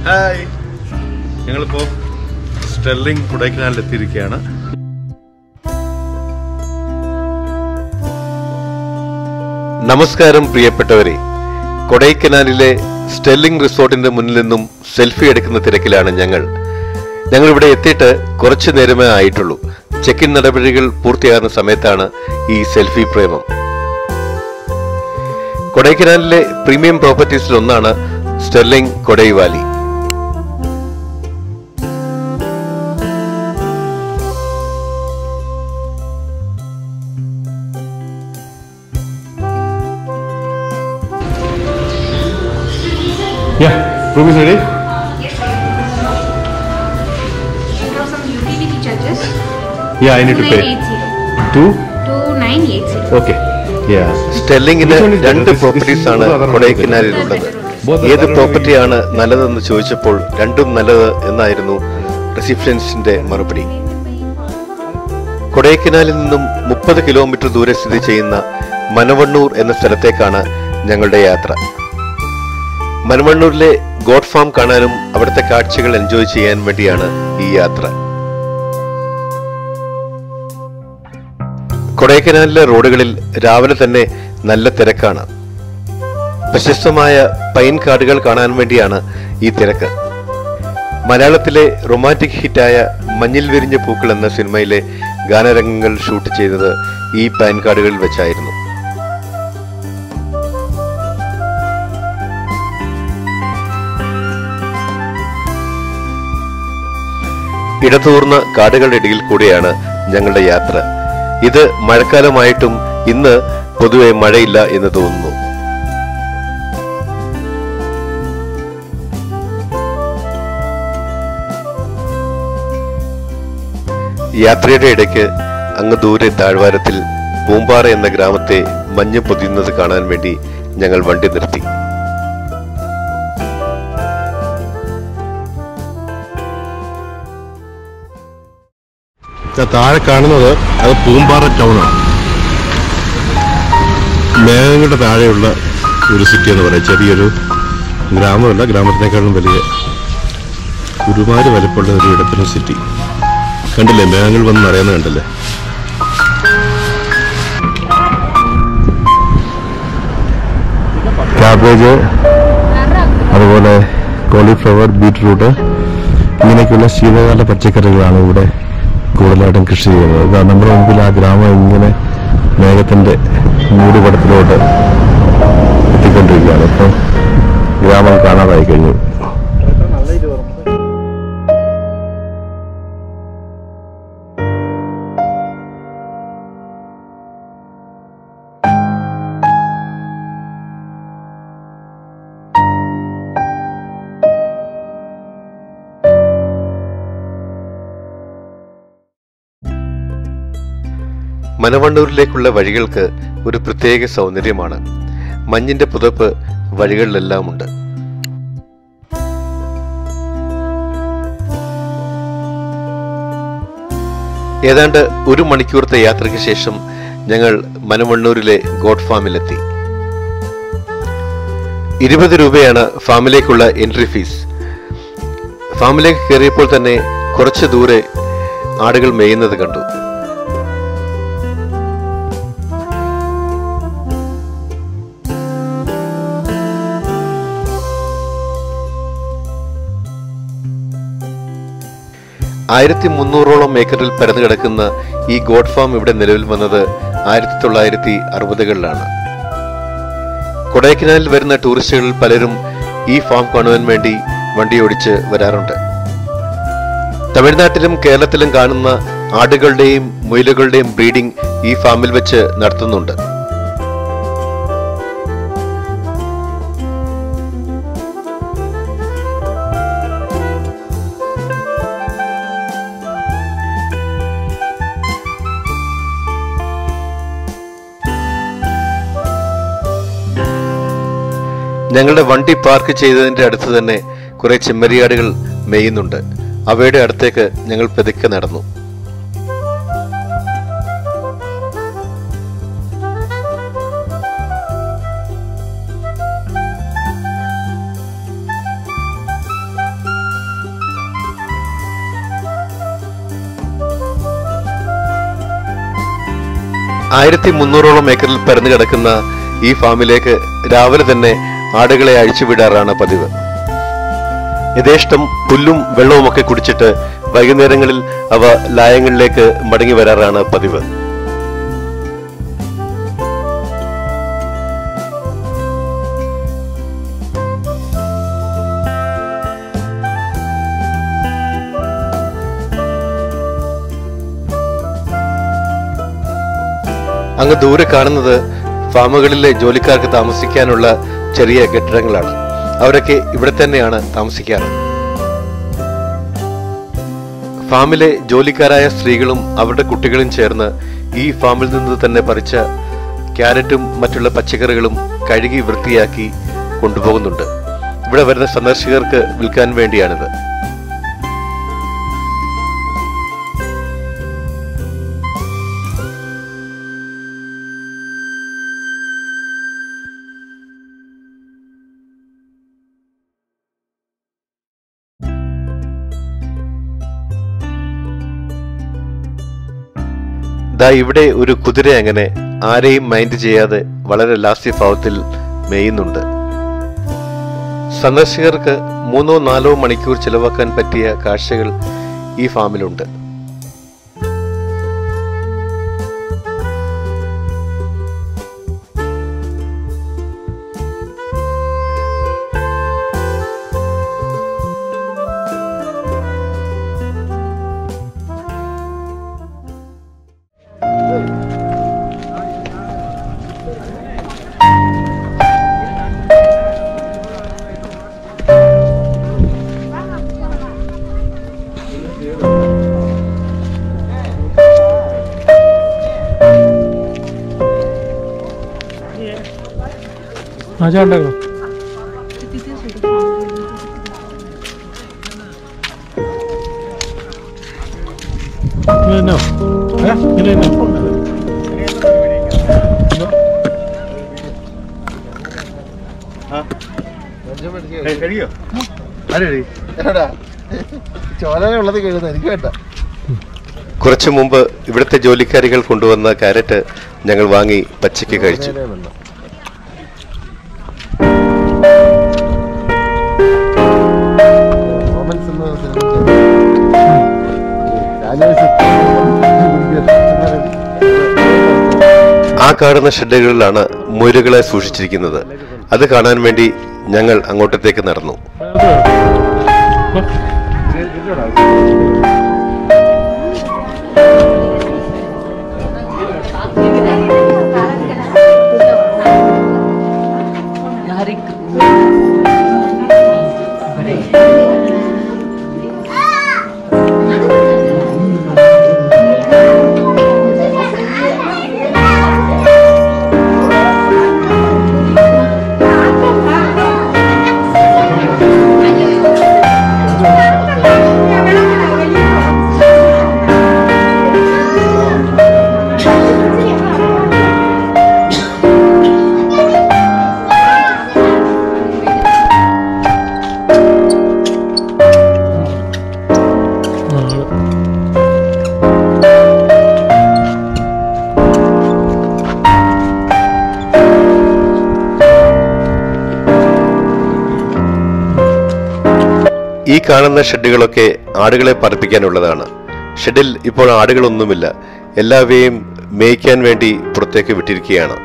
Hi, ഞങ്ങളിപ്പോൾ sterling കൊടൈക്കനാലിൽ എത്തിയിരിക്കുകയാണ്. നമസ്കാരം പ്രിയപ്പെട്ടവരെ, കൊടൈക്കനാലിലെ സ്റ്റെർലിംഗ് റിസോർട്ടിന്റെ മുന്നിൽ നിന്നും സെൽഫി എടുക്കുന്ന തിരക്കിലാണ് ഞങ്ങൾ ഇവിടെ എത്തിയിട്ട് കുറച്ചു നേരമേ ആയിട്ടുള്ളൂ. ചെക്ക് ഇൻ നടപടികൾ പൂർത്തിയാകുന്ന സമയത്താണ് ഈ സെൽഫി പ്രേമം. കൊടൈക്കനാലിലെ പ്രീമിയം പ്രോപ്പർട്ടീസിൽ ഒന്നാണ് Sterling Kodai Valley. Yeah, room is ready? Yes, sir. You have some utility charges. Yeah, I need to pay. 2980. Okay. Yeah. സ്റ്റെർലിംഗിന് രണ്ട് പ്രോപ്പർട്ടീസ് ആണ് കൊടൈക്കനാലിലുള്ളത്. ഏത് പ്രോപ്പർട്ടിയാണ് നല്ലതെന്ന് ചോദിച്ചപ്പോൾ രണ്ടും നല്ലത് എന്നായിരുന്നു റിസപ്ഷനിസ്റ്റിന്റെ മറുപടി. കൊടൈക്കനാലിൽ നിന്നും 30 കിലോമീറ്റർ ദൂരെ സ്ഥിതി ചെയ്യുന്ന മനവണ്ണൂർ എന്ന സ്ഥലത്തേക്കാണ് ഞങ്ങളുടെ യാത്ര. മനവണ്ണൂരിലെ ഗോഡ് ഫാം കാണാനും അവിടുത്തെ കാഴ്ചകൾ എൻജോയ് ചെയ്യാൻ വേണ്ടിയാണ് ഈ യാത്ര. കൊടൈക്കനാലിലെ റോഡുകളിൽ രാവിലെ തന്നെ നല്ല തിരക്കാണ്. പ്രശസ്തമായ പൈൻ കാടുകൾ കാണാൻ വേണ്ടിയാണ് ഈ തിരക്ക്. മലയാളത്തിലെ റൊമാൻറ്റിക് ഹിറ്റായ മഞ്ഞിൽ വിരിഞ്ഞ പൂക്കൾ എന്ന സിനിമയിലെ ഗാനരംഗങ്ങൾ ഷൂട്ട് ചെയ്തത് ഈ പൈൻ കാടുകളിൽ വെച്ചായിരുന്നു. ഇടതൂർന്ന കാടുകളുടെ ഇടയിൽ കൂടെയാണ് ഞങ്ങളുടെ യാത്ര. ഇത് മഴക്കാലമായിട്ടും ഇന്ന് പൊതുവെ മഴയില്ല എന്ന് തോന്നുന്നു. യാത്രയുടെ ഇടയ്ക്ക് അങ്ങ് ദൂരെ താഴ്വാരത്തിൽ പൂമ്പാറ എന്ന ഗ്രാമത്തെ മഞ്ഞ് പൊതിയുന്നത് കാണാൻ വേണ്ടി ഞങ്ങൾ വണ്ടി നിർത്തി. താഴെ കാണുന്നത് അത് പൂമ്പാറ ടൗണാണ്. മേഘങ്ങളുടെ താഴെയുള്ള ഒരു സിറ്റി എന്ന് പറയാം. ചെറിയൊരു ഗ്രാമമല്ല, ഗ്രാമത്തിനേക്കാളും വലിയ ഒരുപാട് വലുപ്പമുള്ള ഒരു ഇടത്തരം സിറ്റി. കണ്ടില്ലേ, മേഘങ്ങൾ വന്ന് നിറയുന്നത് കണ്ടില്ലേ. ക്യാബേജ്, അതുപോലെ കോളിഫ്ലവർ, ബീറ്റ്റൂട്ട്, ഇങ്ങനെയൊക്കെയുള്ള ശീതകാല പച്ചക്കറികളാണ് ഇവിടെ കൂടുതലായിട്ടും കൃഷി ചെയ്യുന്നത്. നമ്മുടെ മുമ്പിൽ ആ ഗ്രാമം ഇങ്ങനെ മേഘത്തിന്റെ മൂടുപടത്തിലോട്ട് എത്തിക്കൊണ്ടിരിക്കുകയാണ്. ഇപ്പം ഗ്രാമം കാണാതായി കഴിഞ്ഞു. മനവണ്ണൂരിലേക്കുള്ള വഴികൾക്ക് ഒരു പ്രത്യേക സൗന്ദര്യമാണ്. മഞ്ഞിന്റെ പുതപ്പ് വഴികളിലെല്ലാം ഉണ്ട്. ഏതാണ്ട് 1 മണിക്കൂറത്തെ യാത്രയ്ക്ക് ശേഷം ഞങ്ങൾ മനവണ്ണൂരിലെ ഗോഡ് ഫാമിലെത്തി. 20 രൂപയാണ് ഫാമിലേക്കുള്ള എൻട്രി ഫീസ്. ഫാമിലേക്ക് കയറിയപ്പോൾ തന്നെ കുറച്ച് ദൂരെ ആടുകൾ മേയുന്നത് കണ്ടു. ആയിരത്തി 300ഓളം ഏക്കറിൽ പരന്നു കിടക്കുന്ന ഈ ഗോഡ് ഫാം ഇവിടെ നിലവിൽ വന്നത് 1960കളിലാണ്. കൊടൈക്കനാലിൽ വരുന്ന ടൂറിസ്റ്റുകളിൽ പലരും ഈ ഫാം കാണുവാൻ വേണ്ടി വണ്ടിയോടിച്ച് വരാറുണ്ട്. തമിഴ്നാട്ടിലും കേരളത്തിലും കാണുന്ന ആടുകളുടെയും മുയലുകളുടെയും ബ്രീഡിംഗ് ഈ ഫാമിൽ വെച്ച് നടത്തുന്നുണ്ട്. ഞങ്ങളുടെ വണ്ടി പാർക്ക് ചെയ്തതിന്റെ അടുത്ത് തന്നെ കുറെ ചെമ്മരിയാടുകൾ മേയുന്നുണ്ട്. അവയുടെ അടുത്തേക്ക് ഞങ്ങൾ പതുക്കെ നടന്നു. 1300ഓളം ഏക്കറിൽ പരന്നു കിടക്കുന്ന ഈ ഫാമിലേക്ക് രാവിലെ തന്നെ ആടുകളെ അഴിച്ചുവിടാറാണ് പതിവ്. യഥേഷ്ടം പുല്ലും വെള്ളവും ഒക്കെ കുടിച്ചിട്ട് വൈകുന്നേരങ്ങളിൽ അവ ലായങ്ങളിലേക്ക് മടങ്ങി വരാറാണ് പതിവ്. അങ്ങ് ദൂരെ കാണുന്നത് ഫാമുകളിലെ ജോലിക്കാർക്ക് താമസിക്കാനുള്ള ചെറിയ കെട്ടിടങ്ങളാണ്. അവരൊക്കെ ഇവിടെ തന്നെയാണ് താമസിക്കാറ്. ഫാമിലെ ജോലിക്കാരായ സ്ത്രീകളും അവരുടെ കുട്ടികളും ചേർന്ന് ഈ ഫാമിൽ നിന്ന് തന്നെ പറിച്ച ക്യാരറ്റും മറ്റുള്ള പച്ചക്കറികളും കഴുകി വൃത്തിയാക്കി കൊണ്ടുപോകുന്നുണ്ട്. ഇവിടെ വരുന്ന സന്ദർശകർക്ക് വിൽക്കാൻ വേണ്ടിയാണിത്. ഇവിടെ ഒരു കുതിര അങ്ങനെ ആരെയും മൈൻഡ് ചെയ്യാതെ വളരെ ലാസ്യഭാവത്തിൽ മേയുന്നുണ്ട്. സന്ദർശകർക്ക് 3-4 മണിക്കൂർ ചിലവാക്കാൻ പറ്റിയ കാഴ്ചകൾ ഈ ഫാമിലുണ്ട്. മജ ഉണ്ടാകും. ചോലുള്ളത് കഴിയുന്നത് എനിക്ക് വേണ്ട. കുറച്ചു മുമ്പ് ഇവിടുത്തെ ജോലിക്കാരികൾ കൊണ്ടുവന്ന ക്യാരറ്റ് ഞങ്ങൾ വാങ്ങി പച്ചയ്ക്ക് കഴിച്ചു. ആ കാണുന്ന ഷെഡുകളിലാണ് മുയലുകളെ സൂക്ഷിച്ചിരിക്കുന്നത്. അത് കാണാൻ വേണ്ടി ഞങ്ങൾ അങ്ങോട്ടത്തേക്ക് നടന്നു. ഈ കാണുന്ന ഷെഡുകളൊക്കെ ആടുകളെ പാർപ്പിക്കാനുള്ളതാണ്. ഷെഡിൽ ഇപ്പോൾ ആടുകളൊന്നുമില്ല. എല്ലാവരെയും മേയ്ക്കാൻ വേണ്ടി പുറത്തേക്ക് വിട്ടിരിക്കുകയാണ്.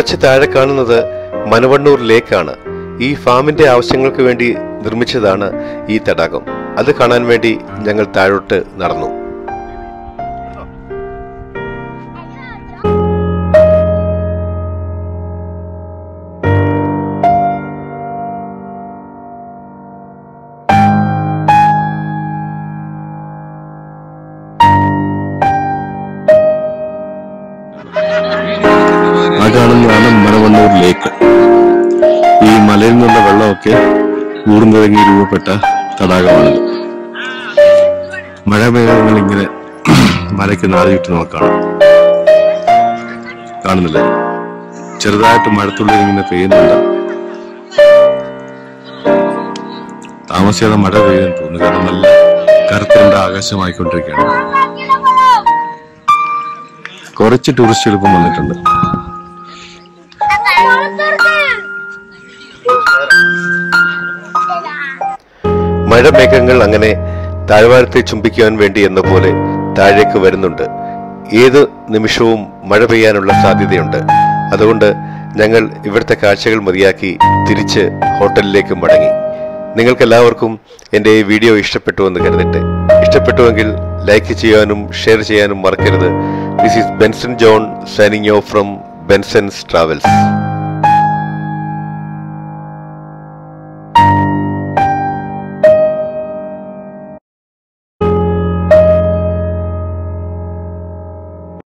കുറച്ച് താഴെ കാണുന്നത് മനവണ്ണൂർ ലേക്കാണ്. ഈ ഫാമിന്റെ ആവശ്യങ്ങൾക്ക് വേണ്ടി നിർമ്മിച്ചതാണ് ഈ തടാകം. അത് കാണാൻ വേണ്ടി ഞങ്ങൾ താഴോട്ട് നടന്നു. ആ കാണുന്നതാണ് മനവണ്ണൂർ ലേക്ക്. ഈ മലയിൽ നിന്നുള്ള വെള്ളമൊക്കെ ഊർന്നിറങ്ങി രൂപപ്പെട്ട തടാകമാണിത്. മഴമേഘങ്ങൾ ഇങ്ങനെ മലയ്ക്ക് നാടുചുറ്റി നമുക്ക് കാണുന്നില്ല. ചെറുതായിട്ട് മഴത്തുള്ളി ഇങ്ങനെ പെയ്യുന്നുണ്ട്. താമസിയാതെ മഴ പെയ്യാൻ തോന്നുന്നു. കാരണം നല്ല കറുത്തിരണ്ട ആകാശമായിക്കൊണ്ടിരിക്കുകയാണ്. കുറച്ച് ടൂറിസ്റ്റുകൾ ഇപ്പം വന്നിട്ടുണ്ട്. മഴമേഘങ്ങൾ അങ്ങനെ താഴ്വാരത്തെ ചുംബിക്കുവാൻ വേണ്ടി എന്ന പോലെ താഴേക്ക് വരുന്നുണ്ട്. ഏത് നിമിഷവും മഴ പെയ്യാനുള്ള സാധ്യതയുണ്ട്. അതുകൊണ്ട് ഞങ്ങൾ ഇവിടുത്തെ കാഴ്ചകൾ മതിയാക്കി തിരിച്ച് ഹോട്ടലിലേക്ക് മടങ്ങി. നിങ്ങൾക്കെല്ലാവർക്കും എൻ്റെ ഈ വീഡിയോ ഇഷ്ടപ്പെട്ടുവെന്ന് കരുതട്ടെ. ഇഷ്ടപ്പെട്ടുവെങ്കിൽ ലൈക്ക് ചെയ്യാനും ഷെയർ ചെയ്യാനും മറക്കരുത്. This is Benson John signing off from Benson's travels.